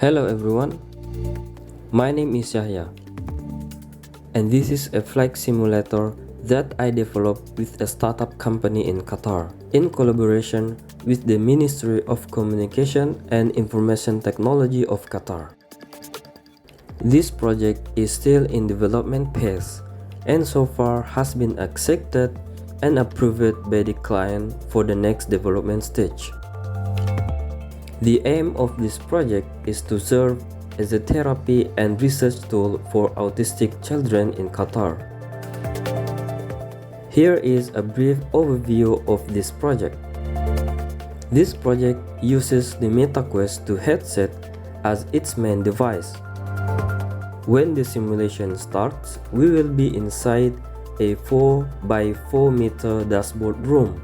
Hello everyone, my name is Yahya, and this is a flight simulator that I developed with a startup company in Qatar in collaboration with the Ministry of Communication and Information Technology of Qatar. This project is still in development phase and so far has been accepted and approved by the client for the next development stage. The aim of this project is to serve as a therapy and research tool for autistic children in Qatar. Here is a brief overview of this project. This project uses the MetaQuest 2 headset as its main device. When the simulation starts, we will be inside a 4 by 4 meter dashboard room.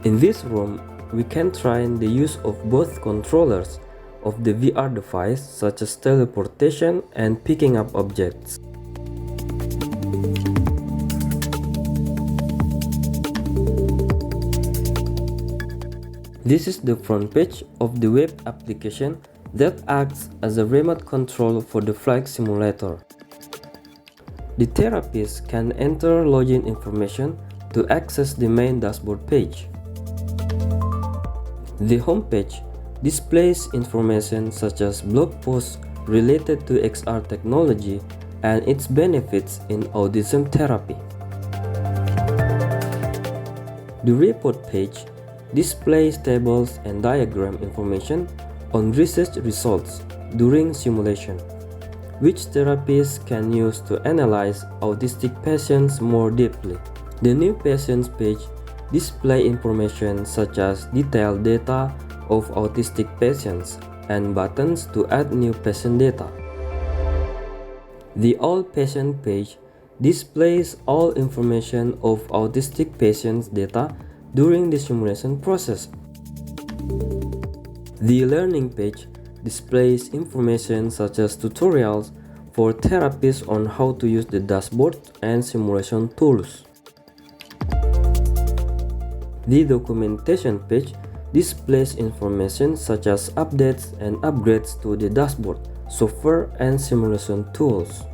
In this room, we can train the use of both controllers of the VR device, such as teleportation and picking up objects. This is the front page of the web application that acts as a remote control for the flight simulator. The therapist can enter login information to access the main dashboard page. The homepage displays information such as blog posts related to XR technology and its benefits in autism therapy. The report page displays tables and diagram information on research results during simulation, which therapists can use to analyze autistic patients more deeply. The new patients page display information such as detailed data of autistic patients and buttons to add new patient data. The All Patient page displays all information of autistic patients' data during the simulation process. The Learning page displays information such as tutorials for therapists on how to use the dashboard and simulation tools. The Documentation page displays information such as updates and upgrades to the dashboard, software, and simulation tools.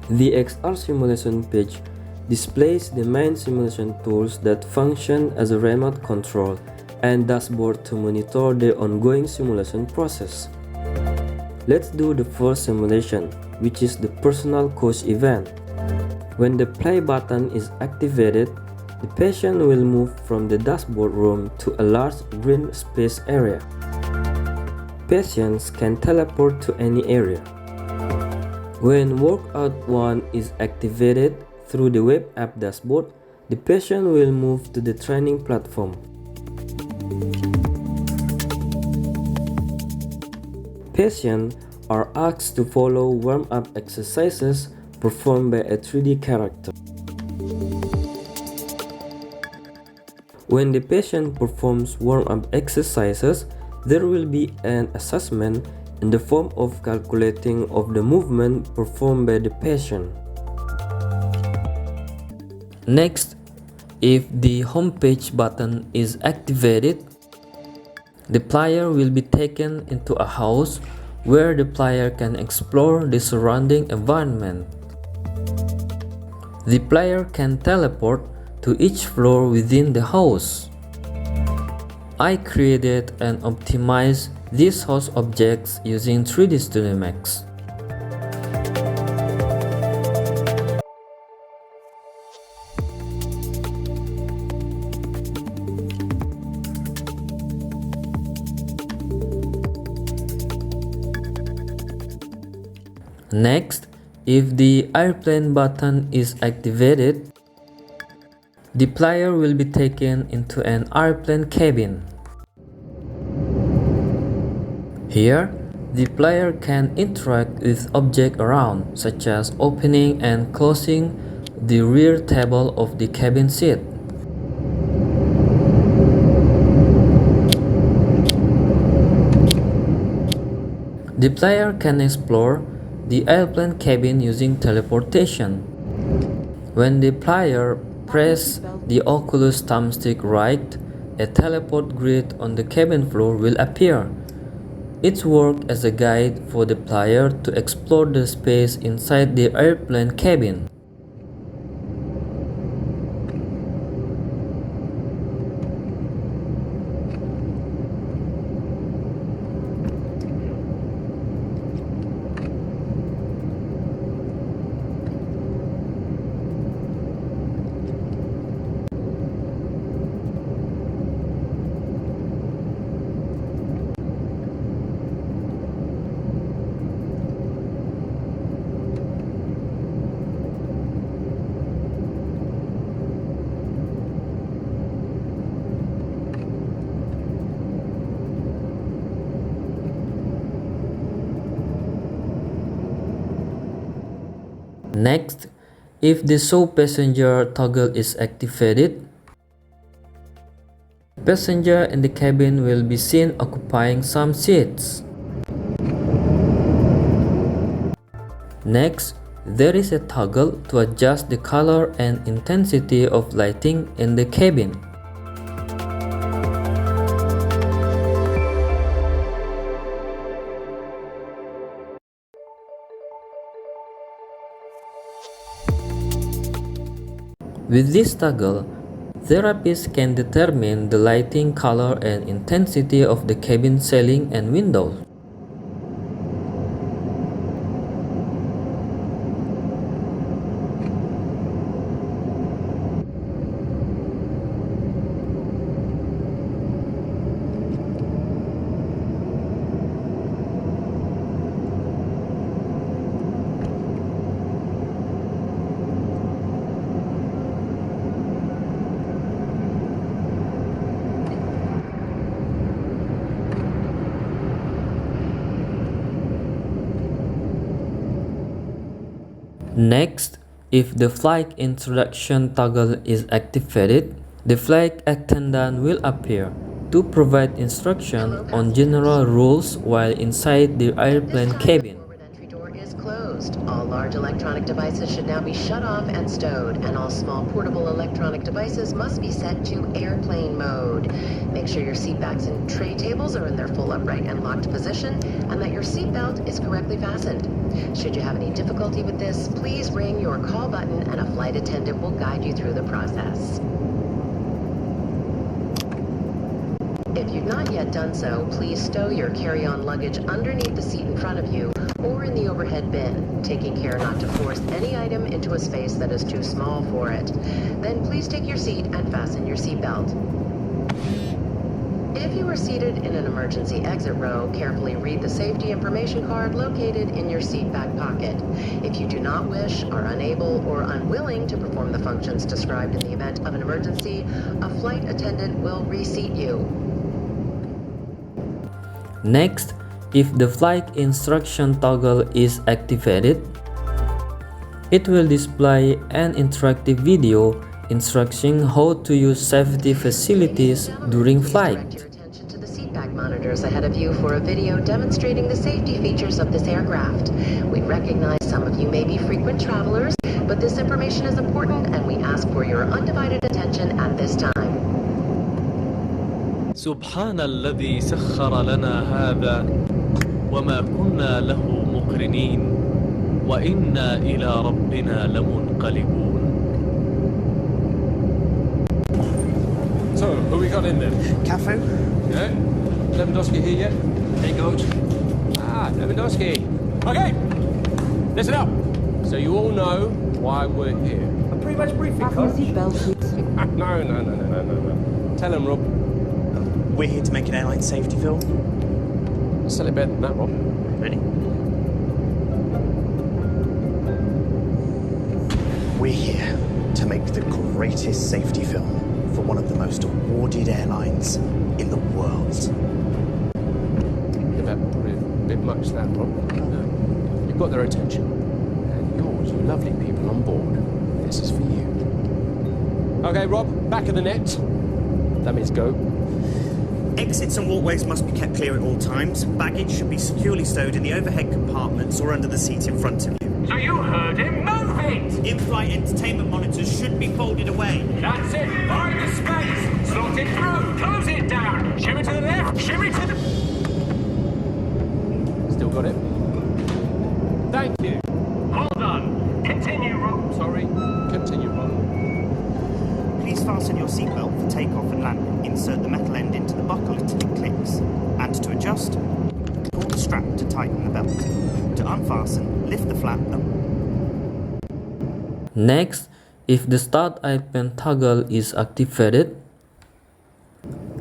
The XR Simulation page displays the main simulation tools that function as a remote control and dashboard to monitor the ongoing simulation process. Let's do the first simulation, which is the personal coach event. When the play button is activated, the patient will move from the dashboard room to a large green space area. Patients can teleport to any area. When Workout 1 is activated through the web app dashboard, the patient will move to the training platform. Patients are asked to follow warm-up exercises performed by a 3D character. When the patient performs warm-up exercises, there will be an assessment in the form of calculating of the movement performed by the patient. Next, if the homepage button is activated, the player will be taken into a house where the player can explore the surrounding environment. The player can teleport to each floor within the house. I created and optimized these house objects using 3D Studio Max. Next, if the airplane button is activated, the player will be taken into an airplane cabin. Here, the player can interact with objects around, such as opening and closing the rear table of the cabin seat. The player can explore the airplane cabin using teleportation. When the player presses the Oculus thumbstick right, a teleport grid on the cabin floor will appear. It works as a guide for the player to explore the space inside the airplane cabin. Next, if the show passenger toggle is activated, passenger in the cabin will be seen occupying some seats. Next, there is a toggle to adjust the color and intensity of lighting in the cabin. With this toggle, therapists can determine the lighting, color, and intensity of the cabin ceiling and windows. Next, if the flight instruction toggle is activated, the flight attendant will appear to provide instruction on general rules while inside the airplane cabin. The forward entry door is closed. All large electronic devices should now be shut off and stowed, and all small portable electronic devices must be set to airplane mode. Make sure your seat backs and tray tables are in their full upright and locked position, and that your seat belt is correctly fastened. Should you have any difficulty with this, please ring your call button and a flight attendant will guide you through the process. If you've not yet done so, please stow your carry-on luggage underneath the seat in front of you or in the overhead bin, taking care not to force any item into a space that is too small for it. Then please take your seat and fasten your seat belt. If you are seated in an emergency exit row, carefully read the safety information card located in your seat back pocket. If you do not wish, are unable, or unwilling to perform the functions described in the event of an emergency, a flight attendant will reseat you. Next, if the flight instruction toggle is activated, it will display an interactive video instructing how to use safety facilities during flight. Direct your attention to the seat back monitors ahead of you for a video demonstrating the safety features of this aircraft. We recognize some of you may be frequent travelers, but this information is important and we ask for your undivided attention at this time. سبحان الذي سخر لنا هذا وما كنا له مقرنين وإنا إلى ربنا لمنقلبون. So, who we got in then? Cafu? Yeah? Lewandowski here yet? Hey, coach. Ah, Lewandowski. Okay, listen up. So you all know why we're here. I'm pretty much briefing, coach. No. Tell him, Rob. We're here to make an airline safety film. Sell it better than that, Rob. Ready? We're here to make the greatest safety film for one of the most awarded airlines in the world. Yeah, that probably a bit much, that, Rob. No. You've got their attention. And yours, you lovely people on board. This is for you. Okay, Rob, back of the net. That means go. Exits and walkways must be kept clear at all times. Baggage should be securely stowed in the overhead compartments or under the seat in front of you. So you heard him, move it! In-flight entertainment monitors should be folded away. That's it, find the space! Slotted through. Close it down. Shimmy to the left. Shimmy to the... Still got it. Thank you. Hold on. Continue, Rob. Sorry. Continue, Rob. Please fasten your seatbelt for takeoff and landing. Insert the metal end into the buckle until it clicks. And to adjust, pull the strap to tighten the belt. To unfasten, lift the flap and... Next, if the start airplane toggle is activated,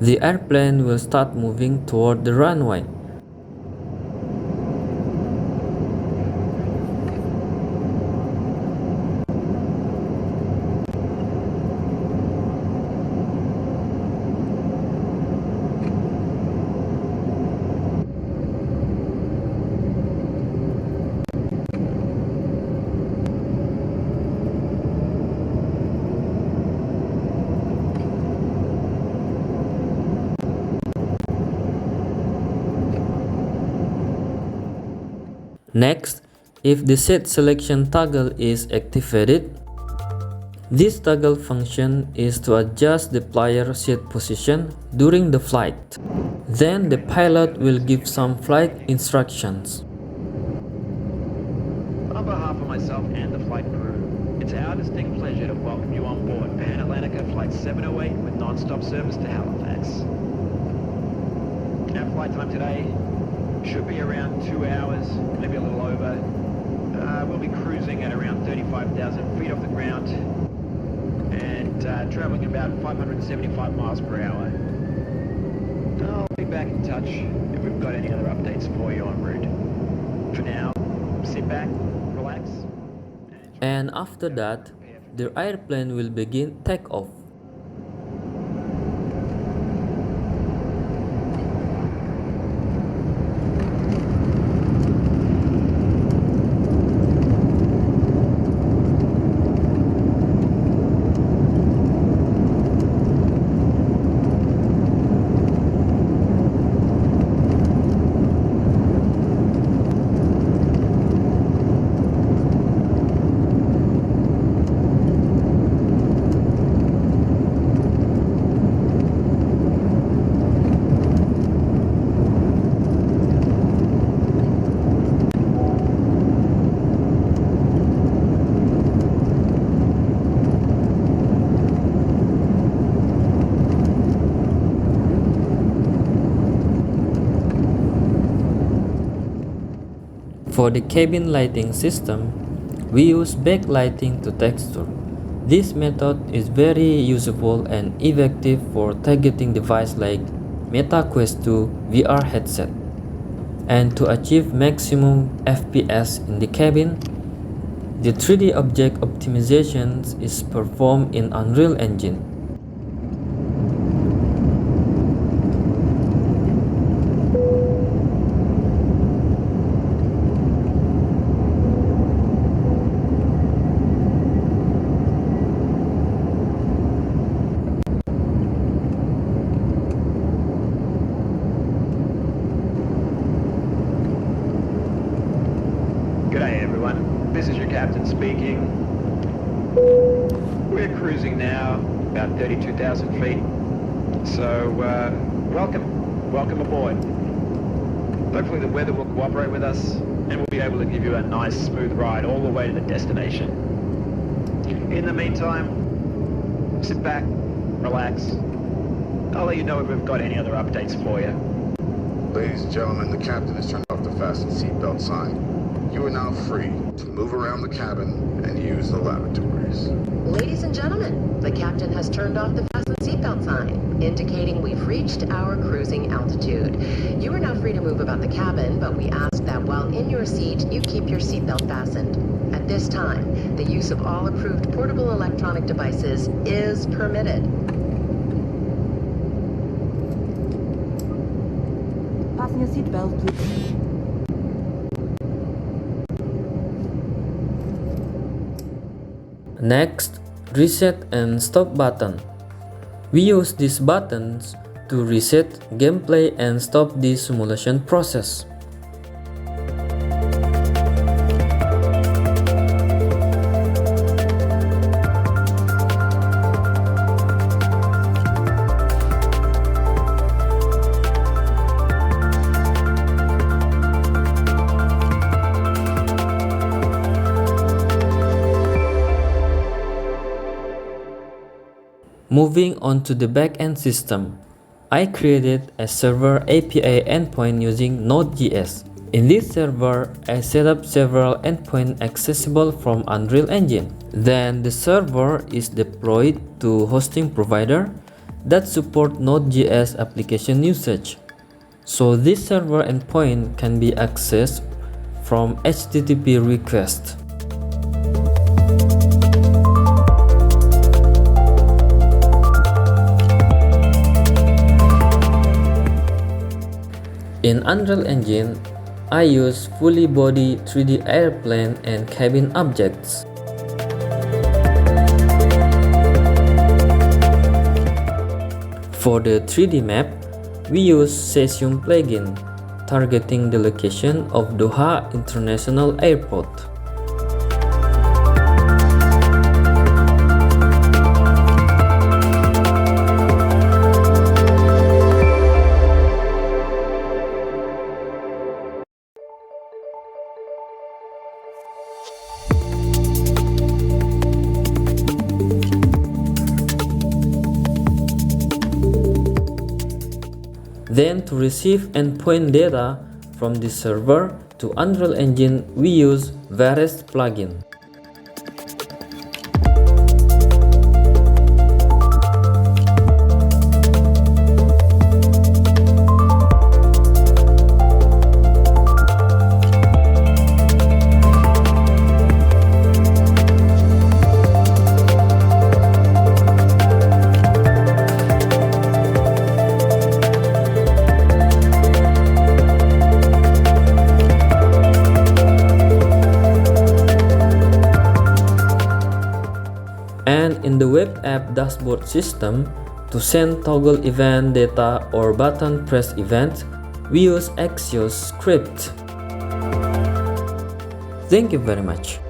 the airplane will start moving toward the runway. Next, if the seat selection toggle is activated, this toggle function is to adjust the player seat position during the flight. Then the pilot will give some flight instructions. On behalf of myself and the flight crew, it's our distinct pleasure to welcome you on board Pan Atlantica Flight 708 with non-stop service to Halifax. Our flight time today should be around 2 hours, maybe a little over. We'll be cruising at around 35,000 feet off the ground and traveling about 575 miles per hour. I'll be back in touch if we've got any other updates for you en route. For now, sit back, relax. And after that, the airplane will begin takeoff. For the cabin lighting system, we use backlighting to texture. This method is very useful and effective for targeting devices like Meta Quest 2 VR headset. And to achieve maximum FPS in the cabin, the 3D object optimization is performed in Unreal Engine. G'day everyone, this is your captain speaking. We're cruising now about 32,000 feet, so welcome aboard. Hopefully the weather will cooperate with us and we'll be able to give you a nice smooth ride all the way to the destination. In the meantime, sit back, relax. I'll let you know if we've got any other updates for you. Ladies and gentlemen, the captain has turned off the fasten seatbelt sign. You are now free to move around the cabin and use the lavatories. Ladies and gentlemen, the captain has turned off the fasten seatbelt sign, indicating we've reached our cruising altitude. You are now free to move about the cabin, but we ask that while in your seat, you keep your seatbelt fastened. At this time, the use of all approved portable electronic devices is permitted. Fasten your seatbelt, please. Next, reset and stop button. We use these buttons to reset gameplay and stop the simulation process. Moving on to the backend system, I created a server API endpoint using Node.js. In this server, I set up several endpoints accessible from Unreal Engine. Then the server is deployed to hosting provider that support Node.js application usage. So this server endpoint can be accessed from HTTP request. In Unreal Engine, I use fully body 3D airplane and cabin objects. For the 3D map, we use Cesium plugin, targeting the location of Doha International Airport. Then to receive endpoint data from the server to Unreal Engine, we use webapp plugin. And in the web app dashboard system, to send toggle event data or button press event, we use Axios script. Thank you very much.